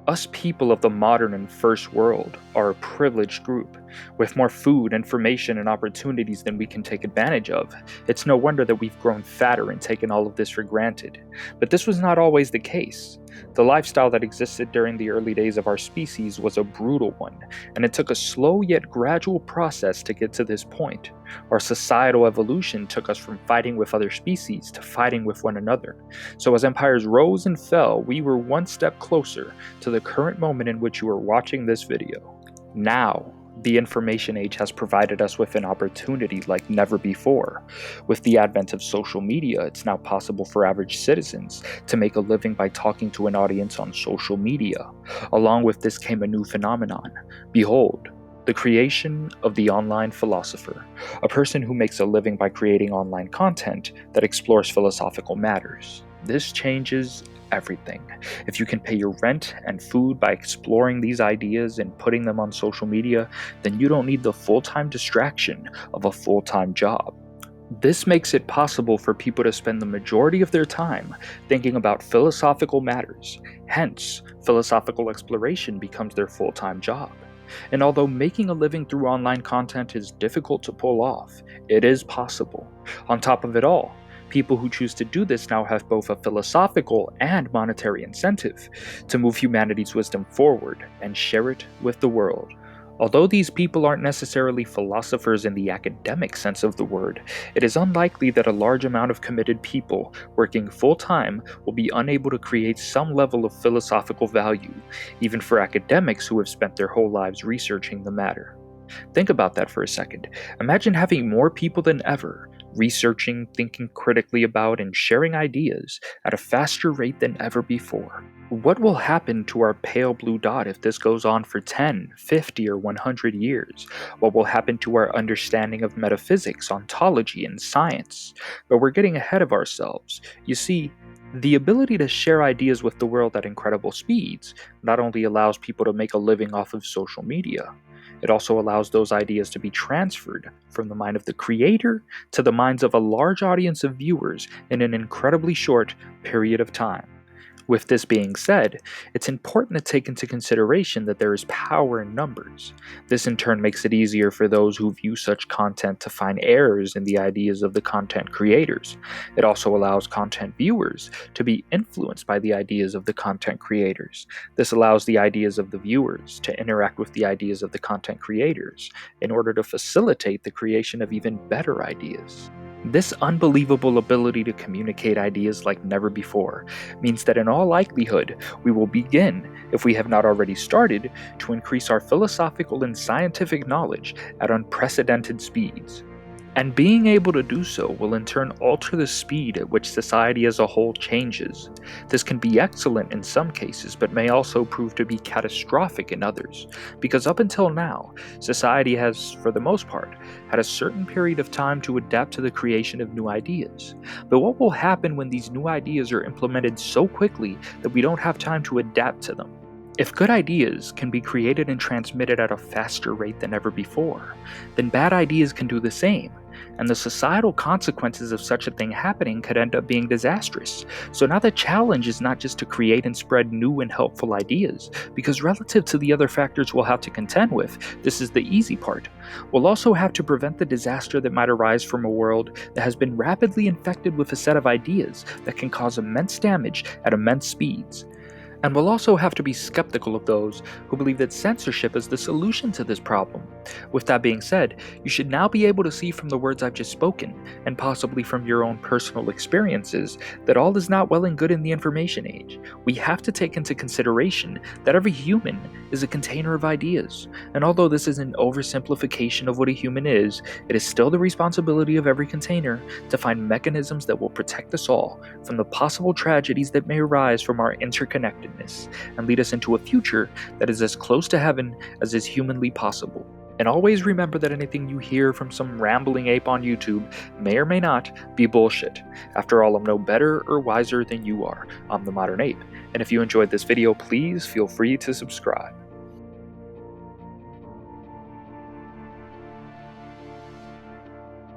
Us people of the modern and first world are a privileged group, with more food, information, and opportunities than we can take advantage of. It's no wonder that we've grown fatter and taken all of this for granted. But this was not always the case. The lifestyle that existed during the early days of our species was a brutal one, and it took a slow yet gradual process to get to this point. Our societal evolution took us from fighting with other species to fighting with one another. So as empires rose and fell, we were one step closer to the current moment in which you are watching this video. Now, the information age has provided us with an opportunity like never before. With the advent of social media, it's now possible for average citizens to make a living by talking to an audience on social media. Along with this came a new phenomenon. Behold, the creation of the online philosopher, a person who makes a living by creating online content that explores philosophical matters. This changes everything. If you can pay your rent and food by exploring these ideas and putting them on social media, then you don't need the full-time distraction of a full-time job. This makes it possible for people to spend the majority of their time thinking about philosophical matters. Hence, philosophical exploration becomes their full-time job. And although making a living through online content is difficult to pull off, it is possible. On top of it all, people who choose to do this now have both a philosophical and monetary incentive to move humanity's wisdom forward and share it with the world. Although these people aren't necessarily philosophers in the academic sense of the word, it is unlikely that a large amount of committed people working full-time will be unable to create some level of philosophical value, even for academics who have spent their whole lives researching the matter. Think about that for a second. Imagine having more people than ever researching, thinking critically about, and sharing ideas at a faster rate than ever before. What will happen to our pale blue dot if this goes on for 10, 50, or 100 years? What will happen to our understanding of metaphysics, ontology, and science? But we're getting ahead of ourselves. You see, the ability to share ideas with the world at incredible speeds not only allows people to make a living off of social media, it also allows those ideas to be transferred from the mind of the creator to the minds of a large audience of viewers in an incredibly short period of time. With this being said, it's important to take into consideration that there is power in numbers. This in turn makes it easier for those who view such content to find errors in the ideas of the content creators. It also allows content viewers to be influenced by the ideas of the content creators. This allows the ideas of the viewers to interact with the ideas of the content creators in order to facilitate the creation of even better ideas. This unbelievable ability to communicate ideas like never before means that in all likelihood, we will begin, if we have not already started, to increase our philosophical and scientific knowledge at unprecedented speeds. And being able to do so will in turn alter the speed at which society as a whole changes. This can be excellent in some cases, but may also prove to be catastrophic in others, because up until now, society has, for the most part, had a certain period of time to adapt to the creation of new ideas. But what will happen when these new ideas are implemented so quickly that we don't have time to adapt to them? If good ideas can be created and transmitted at a faster rate than ever before, then bad ideas can do the same, and the societal consequences of such a thing happening could end up being disastrous. So now the challenge is not just to create and spread new and helpful ideas, because relative to the other factors we'll have to contend with, this is the easy part. We'll also have to prevent the disaster that might arise from a world that has been rapidly infected with a set of ideas that can cause immense damage at immense speeds. And we'll also have to be skeptical of those who believe that censorship is the solution to this problem. With that being said, you should now be able to see from the words I've just spoken, and possibly from your own personal experiences, that all is not well and good in the information age. We have to take into consideration that every human is a container of ideas, and although this is an oversimplification of what a human is, it is still the responsibility of every container to find mechanisms that will protect us all from the possible tragedies that may arise from our interconnectedness, and lead us into a future that is as close to heaven as is humanly possible. And always remember that anything you hear from some rambling ape on YouTube may or may not be bullshit. After all, I'm no better or wiser than you are. I'm the Modern Ape, and if you enjoyed this video, please feel free to subscribe.